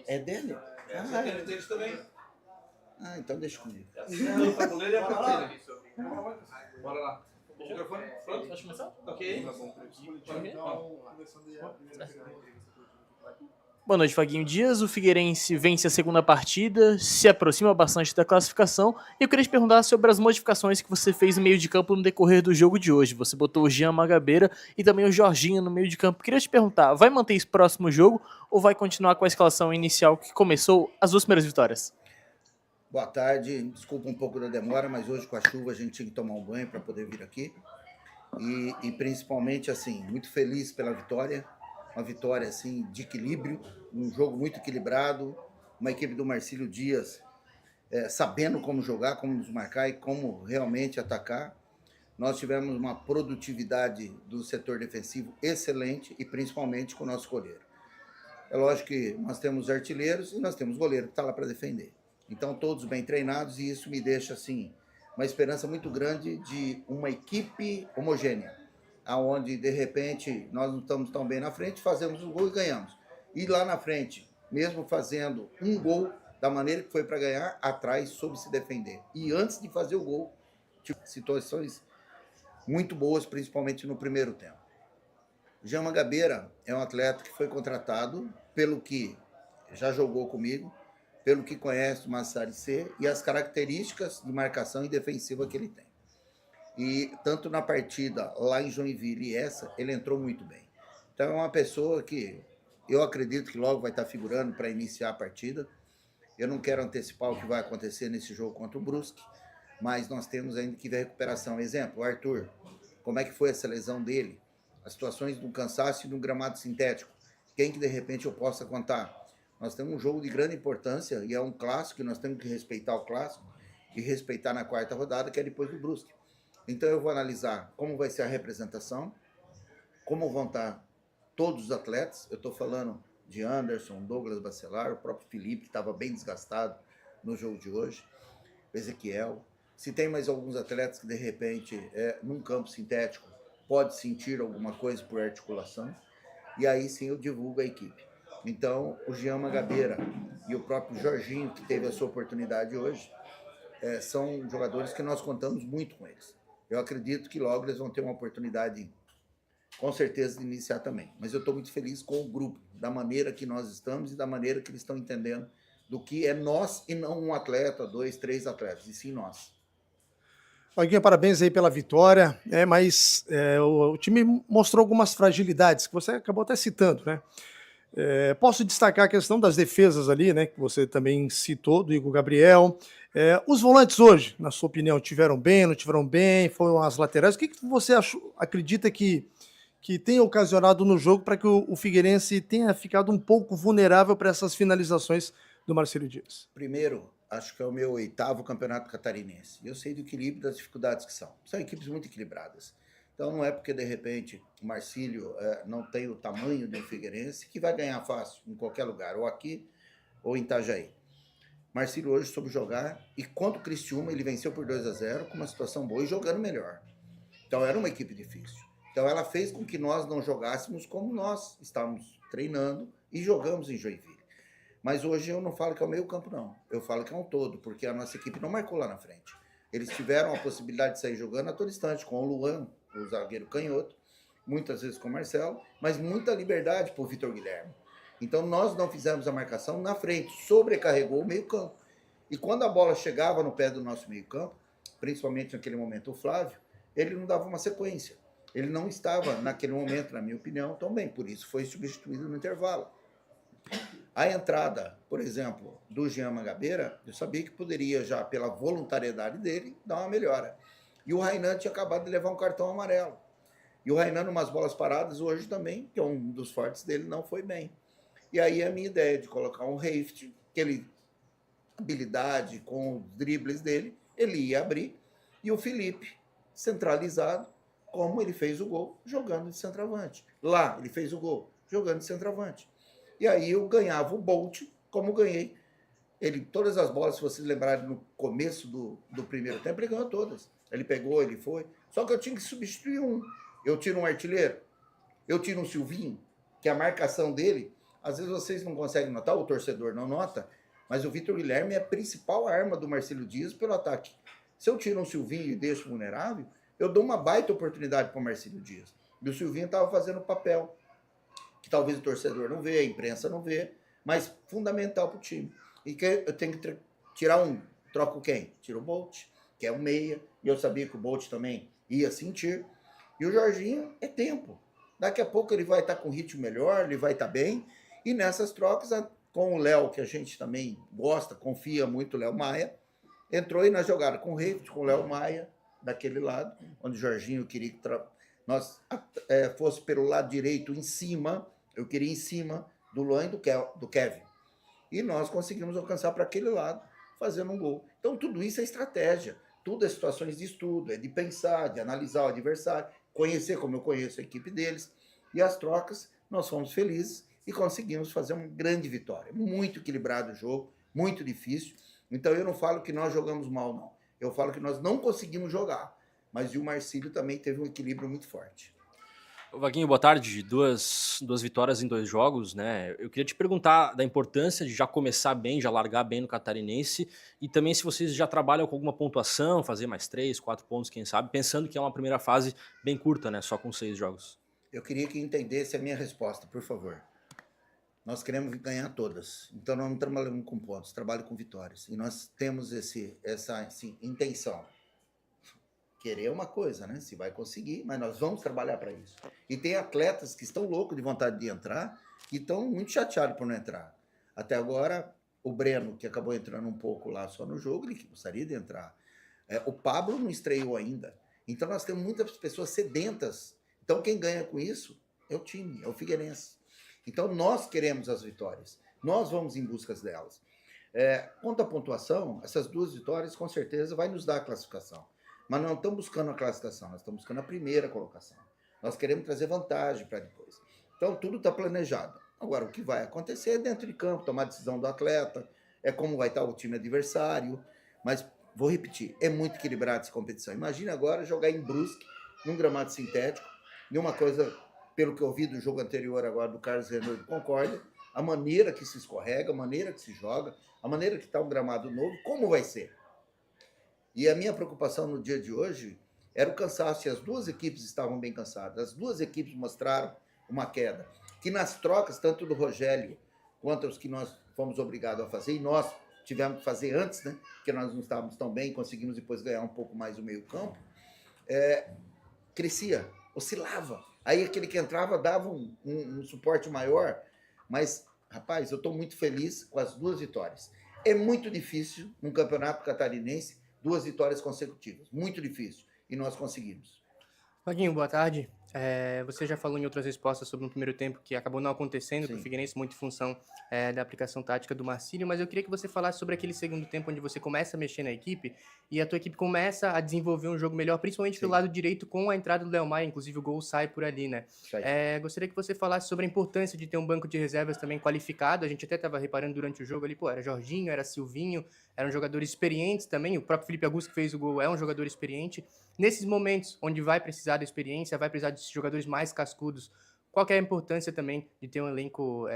É dele? É deles também. Então deixa comigo. O tabuleiro é pra ele. Bora lá. O microfone? Pronto? Pode começar? Ok. Boa noite, Vaguinho Dias. O Figueirense vence a segunda partida, se aproxima bastante da classificação. E eu queria te perguntar sobre as modificações que você fez no meio de campo no decorrer do jogo de hoje. Você botou o Jean Magabeira e também o Jorginho no meio de campo. Queria te perguntar, vai manter esse próximo jogo ou vai continuar com a escalação inicial que começou as duas primeiras vitórias? Boa tarde, desculpa um pouco da demora, mas hoje com a chuva a gente tinha que tomar um banho para poder vir aqui. E principalmente, assim, muito feliz pela vitória. Uma vitória, assim, de equilíbrio, um jogo muito equilibrado, uma equipe do Marcílio Dias sabendo como jogar, como nos marcar e como realmente atacar. Nós tivemos uma produtividade do setor defensivo excelente e principalmente com o nosso goleiro. É lógico que nós temos artilheiros e nós temos goleiro que está lá para defender. Então, todos bem treinados e isso me deixa, assim, uma esperança muito grande de uma equipe homogênea, aonde de repente nós não estamos tão bem na frente, fazemos um gol e ganhamos. E lá na frente, mesmo fazendo um gol da maneira que foi para ganhar, atrás soube se defender. E antes de fazer o gol, situações muito boas, principalmente no primeiro tempo. Jean Magabeira é um atleta que foi contratado pelo que já jogou comigo, pelo que conhece uma Série C e as características de marcação e defensiva que ele tem. E tanto na partida lá em Joinville e essa, ele entrou muito bem. Então é uma pessoa que eu acredito que logo vai estar figurando para iniciar a partida. Eu não quero antecipar o que vai acontecer nesse jogo contra o Brusque, mas nós temos ainda que ver a recuperação. Exemplo, o Arthur, como é que foi essa lesão dele? As situações do cansaço e do gramado sintético. Quem que de repente eu possa contar? Nós temos um jogo de grande importância e é um clássico, e nós temos que respeitar o clássico e respeitar na quarta rodada, que é depois do Brusque. Então eu vou analisar como vai ser a representação, como vão estar todos os atletas. Eu estou falando de Anderson, Douglas Bacelar, o próprio Felipe, que estava bem desgastado no jogo de hoje, Ezequiel. Se tem mais alguns atletas que de repente, num campo sintético, pode sentir alguma coisa por articulação, e aí sim eu divulgo a equipe. Então, o Jean Magabeira e o próprio Jorginho, que teve a sua oportunidade hoje, são jogadores que nós contamos muito com eles. Eu acredito que logo eles vão ter uma oportunidade, com certeza, de iniciar também. Mas eu estou muito feliz com o grupo, da maneira que nós estamos e da maneira que eles estão entendendo do que é nós e não um atleta, 2, 3 atletas, e sim nós. Vaguinho, parabéns aí pela vitória, mas o time mostrou algumas fragilidades, que você acabou até citando, né? Posso destacar a questão das defesas ali, né, que você também citou, do Igor Gabriel. Os volantes hoje, na sua opinião, tiveram bem, não tiveram bem? Foram as laterais? O que você acredita que tenha ocasionado no jogo para que o Figueirense tenha ficado um pouco vulnerável para essas finalizações do Marcílio Dias? Primeiro, acho que é o meu 8º campeonato catarinense. Eu sei do equilíbrio das dificuldades que são. São equipes muito equilibradas. Então não é porque, de repente, o Marcílio não tem o tamanho do Figueirense que vai ganhar fácil em qualquer lugar, ou aqui ou em Itajaí. Marcílio hoje soube jogar e contra o Criciúma ele venceu por 2-0 com uma situação boa e jogando melhor. Então era uma equipe difícil. Então ela fez com que nós não jogássemos como nós estávamos treinando e jogamos em Joinville. Mas hoje eu não falo que é o meio campo, não. Eu falo que é um todo, porque a nossa equipe não marcou lá na frente. Eles tiveram a possibilidade de sair jogando a todo instante, com o Luan, o zagueiro canhoto, muitas vezes com o Marcelo, mas muita liberdade para o Vitor Guilherme. Então nós não fizemos a marcação na frente, sobrecarregou o meio campo. E quando a bola chegava no pé do nosso meio campo, principalmente naquele momento o Flávio, ele não dava uma sequência. Ele não estava, naquele momento, na minha opinião, tão bem. Por isso foi substituído no intervalo. A entrada, por exemplo, do Jean Magabeira, eu sabia que poderia, já pela voluntariedade dele, dar uma melhora. E o Rainan tinha acabado de levar um cartão amarelo. E o Rainan, umas bolas paradas, hoje também, que é um dos fortes dele, não foi bem. E aí a minha ideia de colocar um Reift, aquele habilidade com os dribles dele, ele ia abrir. E o Felipe, centralizado, como ele fez o gol, jogando de centroavante. Lá, ele fez o gol, jogando de centroavante. E aí eu ganhava o Bolt, como ganhei. Ele, todas as bolas, se vocês lembrarem, no começo do primeiro tempo, ele ganhou todas. Ele pegou, ele foi. Só que eu tinha que substituir um. Eu tiro um artilheiro, eu tiro um Silvinho, que a marcação dele Às vezes vocês não conseguem notar, o torcedor não nota, mas o Vitor Guilherme é a principal arma do Marcílio Dias pelo ataque. Se eu tiro um Silvinho e deixo vulnerável, eu dou uma baita oportunidade para o Marcílio Dias. E o Silvinho estava fazendo o papel que talvez o torcedor não vê, a imprensa não vê, mas fundamental para o time. E que eu tenho que tirar um, troco quem? Tiro o Bolt, que é o meia, e eu sabia que o Bolt também ia sentir. E o Jorginho é tempo. Daqui a pouco ele vai estar com ritmo melhor, ele vai estar bem, e nessas trocas, com o Léo, que a gente também gosta, confia muito, o Léo Maia, entrou aí na jogada com o Reis, com o Léo Maia, daquele lado, onde o Jorginho queria que nós fosse pelo lado direito em cima, eu queria em cima do Luan e do Kevin. E nós conseguimos alcançar para aquele lado, fazendo um gol. Então tudo isso é estratégia, tudo é situações de estudo, é de pensar, de analisar o adversário, conhecer como eu conheço a equipe deles. E as trocas, nós fomos felizes e conseguimos fazer uma grande vitória. Muito equilibrado o jogo, muito difícil. Então eu não falo que nós jogamos mal, não. Eu falo que nós não conseguimos jogar. Mas o Marcílio também teve um equilíbrio muito forte. Vaguinho, boa tarde. Duas vitórias em 2 jogos, né? Eu queria te perguntar da importância de já começar bem, já largar bem no Catarinense, e também se vocês já trabalham com alguma pontuação, fazer mais 3, 4 pontos, quem sabe, pensando que é uma primeira fase bem curta, né? Só com 6 jogos. Eu queria que entendesse a minha resposta, por favor. Nós queremos ganhar todas, então nós não trabalhamos com pontos, trabalho com vitórias. E nós temos essa intenção. Querer é uma coisa, né? Se vai conseguir, mas nós vamos trabalhar para isso. E tem atletas que estão loucos de vontade de entrar e estão muito chateados por não entrar. Até agora, o Breno, que acabou entrando um pouco lá só no jogo, ele gostaria de entrar. O Pablo não estreou ainda. Então nós temos muitas pessoas sedentas. Então quem ganha com isso é o time, é o Figueirense. Então nós queremos as vitórias. Nós vamos em busca delas. Quanto à pontuação, essas 2 vitórias com certeza vai nos dar a classificação. Mas não estamos buscando a classificação, nós estamos buscando a primeira colocação. Nós queremos trazer vantagem para depois. Então, tudo está planejado. Agora, o que vai acontecer é dentro de campo, tomar a decisão do atleta, é como vai estar o time adversário. Mas, vou repetir, é muito equilibrada essa competição. Imagina agora jogar em Brusque, num gramado sintético, e uma coisa, pelo que eu vi do jogo anterior agora do Carlos Renault de Concórdia, a maneira que se escorrega, a maneira que se joga, a maneira que está um gramado novo, como vai ser? E a minha preocupação no dia de hoje era o cansaço, e as 2 equipes estavam bem cansadas. As 2 equipes mostraram uma queda. Que nas trocas, tanto do Rogério quanto os que nós fomos obrigados a fazer, e nós tivemos que fazer antes, né? Porque nós não estávamos tão bem, conseguimos depois ganhar um pouco mais o meio-campo, crescia, oscilava. Aí aquele que entrava dava um suporte maior. Mas, rapaz, eu estou muito feliz com as 2 vitórias. É muito difícil, num campeonato catarinense, 2 vitórias consecutivas. Muito difícil. E nós conseguimos. Vaguinho, boa tarde. Você já falou em outras respostas sobre um primeiro tempo que acabou não acontecendo para o Figueirense, muito em função da aplicação tática do Marcílio, mas eu queria que você falasse sobre aquele segundo tempo onde você começa a mexer na equipe e a tua equipe começa a desenvolver um jogo melhor, principalmente pelo lado direito com a entrada do Léo Maia, inclusive o gol sai por ali, né? Gostaria que você falasse sobre a importância de ter um banco de reservas também qualificado. A gente até estava reparando durante o jogo ali, era Jorginho, era Silvinho, eram jogadores experientes também, o próprio Felipe Augusto que fez o gol é um jogador experiente. Nesses momentos onde vai precisar da experiência, vai precisar de jogadores mais cascudos, qual que é a importância também de ter um elenco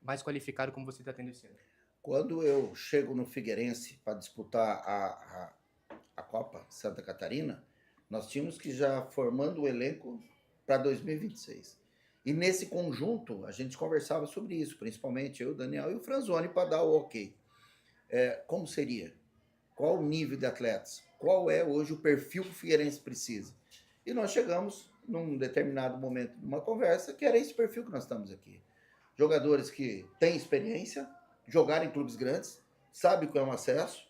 mais qualificado como você está tendo esse ano? Quando eu chego no Figueirense para disputar a Copa Santa Catarina, nós tínhamos que já formando o elenco para 2026. E nesse conjunto, a gente conversava sobre isso, principalmente eu, o Daniel e o Franzoni, para dar o ok. Como seria? Qual o nível de atletas? Qual é hoje o perfil que o Figueirense precisa? E nós chegamos num determinado momento de uma conversa que era esse perfil que nós estamos aqui. Jogadores que têm experiência, jogaram em clubes grandes, sabem o que é um acesso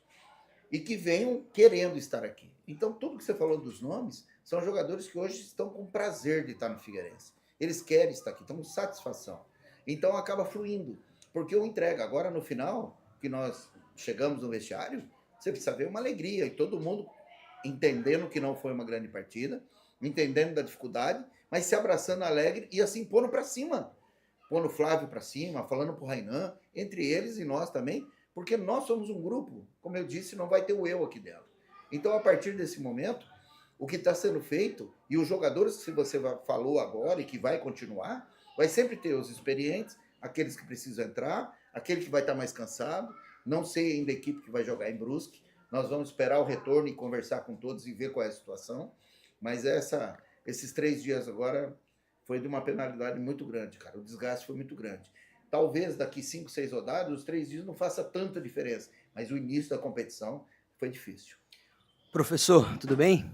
e que venham querendo estar aqui. Então, tudo que você falou dos nomes são jogadores que hoje estão com prazer de estar no Figueirense. Eles querem estar aqui, estão com satisfação. Então, acaba fluindo, porque eu entrego. Agora, no final, que nós chegamos no vestiário, você precisa ver uma alegria e todo mundo entendendo que não foi uma grande partida, entendendo da dificuldade, mas se abraçando alegre e assim pondo para cima. Pondo o Flávio para cima, falando para o Rainan, entre eles e nós também, porque nós somos um grupo, como eu disse, não vai ter o eu aqui dentro. Então, a partir desse momento, o que está sendo feito, e os jogadores que você falou agora e que vai continuar, vai sempre ter os experientes, aqueles que precisam entrar, aquele que vai estar mais cansado. Não sei ainda a equipe que vai jogar em Brusque. Nós vamos esperar o retorno e conversar com todos e ver qual é a situação. Mas esses 3 dias agora foi de uma penalidade muito grande, cara. O desgaste foi muito grande. Talvez daqui 5, 6 rodadas, os 3 dias não faça tanta diferença. Mas o início da competição foi difícil. Professor, tudo bem?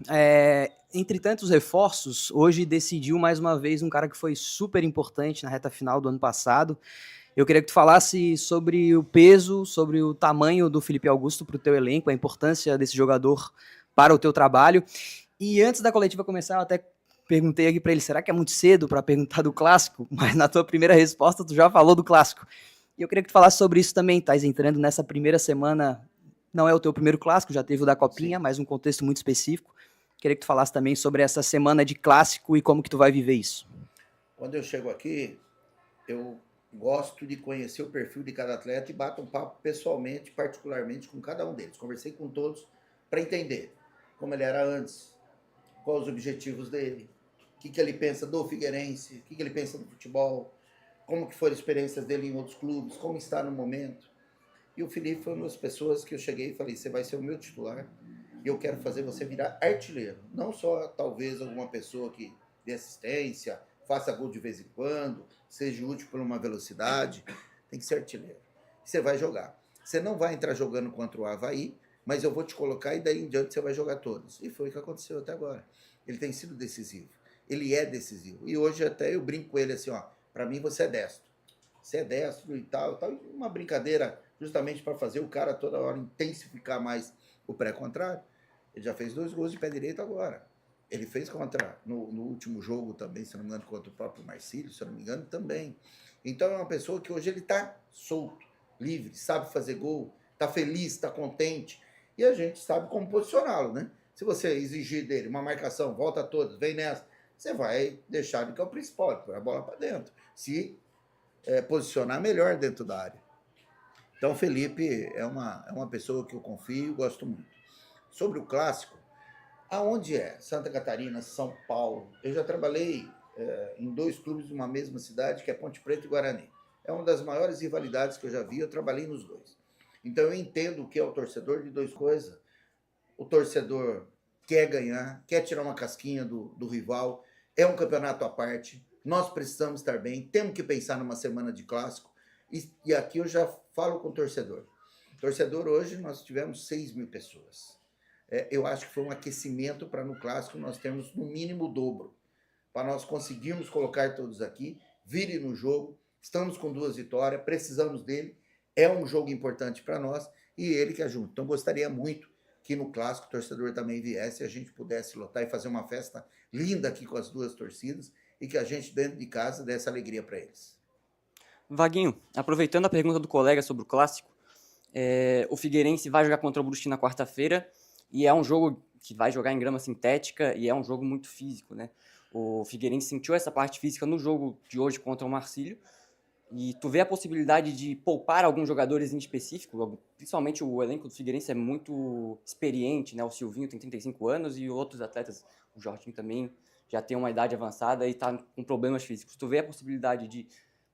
Entre tantos reforços, hoje decidiu mais uma vez um cara que foi super importante na reta final do ano passado. Eu queria que tu falasse sobre o peso, sobre o tamanho do Felipe Augusto para o teu elenco, a importância desse jogador para o teu trabalho. E antes da coletiva começar, eu até perguntei aqui para ele, será que é muito cedo para perguntar do Clássico? Mas na tua primeira resposta, tu já falou do Clássico. E eu queria que tu falasse sobre isso também, estás entrando nessa primeira semana. Não é o teu primeiro clássico, já teve o da Copinha, mas um contexto muito específico. Queria que tu falasse também sobre essa semana de clássico e como que tu vai viver isso. Quando eu chego aqui, eu gosto de conhecer o perfil de cada atleta e bato um papo pessoalmente, particularmente com cada um deles. Conversei com todos para entender como ele era antes, quais os objetivos dele, o que ele pensa do Figueirense, o que ele pensa do futebol, como que foram as experiências dele em outros clubes, como está no momento. E o Felipe foi uma das pessoas que eu cheguei e falei, você vai ser o meu titular e eu quero fazer você virar artilheiro. Não só, talvez, alguma pessoa que dê assistência, faça gol de vez em quando, seja útil por uma velocidade. Tem que ser artilheiro. Você vai jogar. Você não vai entrar jogando contra o Avaí, mas eu vou te colocar e daí em diante você vai jogar todos. E foi o que aconteceu até agora. Ele tem sido decisivo. Ele é decisivo. E hoje até eu brinco com ele assim, ó, para mim você é destro. Você é destro e tal. Uma brincadeira justamente para fazer o cara toda hora intensificar mais o pré-contrário. Ele já fez 2 gols de pé direito agora. Ele fez no último jogo também, se não me engano, contra o próprio Marcílio, se não me engano, também. Então é uma pessoa que hoje ele está solto, livre, sabe fazer gol, está feliz, está contente. E a gente sabe como posicioná-lo, né? Se você exigir dele uma marcação, volta todos, vem nessa, você vai deixar ele que é o principal, pôr a bola para dentro. Se posicionar melhor dentro da área. Então, o Felipe é uma pessoa que eu confio e gosto muito. Sobre o Clássico, aonde é? Santa Catarina, São Paulo. Eu já trabalhei em 2 clubes de uma mesma cidade, que é Ponte Preta e Guarani. É uma das maiores rivalidades que eu já vi, eu trabalhei nos 2. Então, eu entendo o que é o torcedor de 2 coisas. O torcedor quer ganhar, quer tirar uma casquinha do rival, é um campeonato à parte, nós precisamos estar bem, temos que pensar numa semana de Clássico. E aqui eu já falo com o torcedor. Torcedor, hoje nós tivemos 6.000 pessoas. Eu acho que foi um aquecimento para no Clássico nós temos no mínimo o dobro. Para nós conseguirmos colocar todos aqui, virem no jogo, estamos com 2 vitórias, precisamos dele, é um jogo importante para nós e ele que ajuda. Então gostaria muito que no Clássico o torcedor também viesse e a gente pudesse lotar e fazer uma festa linda aqui com as 2 torcidas e que a gente dentro de casa desse alegria para eles. Vaguinho, aproveitando a pergunta do colega sobre o Clássico, o Figueirense vai jogar contra o Brusque na quarta-feira e é um jogo que vai jogar em grama sintética e é um jogo muito físico, né? O Figueirense sentiu essa parte física no jogo de hoje contra o Marcílio e tu vê a possibilidade de poupar alguns jogadores em específico, principalmente o elenco do Figueirense é muito experiente, né? O Silvinho tem 35 anos e outros atletas, o Jorginho também já tem uma idade avançada e está com problemas físicos. Tu vê a possibilidade de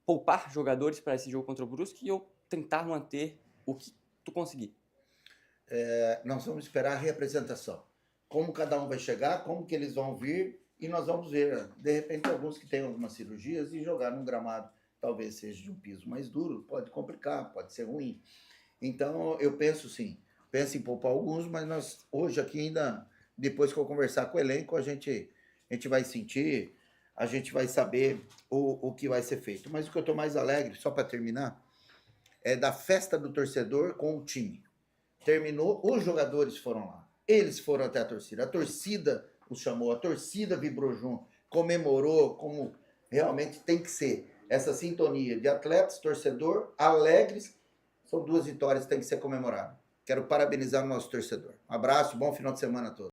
poupar jogadores para esse jogo contra o Brusque ou tentar manter o que tu conseguir? Nós vamos esperar a reapresentação. Como cada um vai chegar, como que eles vão vir e nós vamos ver. De repente, alguns que têm algumas cirurgias e jogar num gramado, talvez seja de um piso mais duro, pode complicar, pode ser ruim. Então, eu penso sim, penso em poupar alguns, mas nós hoje aqui ainda, depois que eu conversar com o elenco, a gente vai sentir, a gente vai saber o que vai ser feito. Mas o que eu estou mais alegre, só para terminar, é da festa do torcedor com o time. Terminou, os jogadores foram lá, eles foram até a torcida os chamou, a torcida vibrou junto, comemorou como realmente tem que ser. Essa sintonia de atletas, torcedor, alegres, são 2 vitórias que tem que ser comemoradas. Quero parabenizar o nosso torcedor. Um abraço, bom final de semana a todos.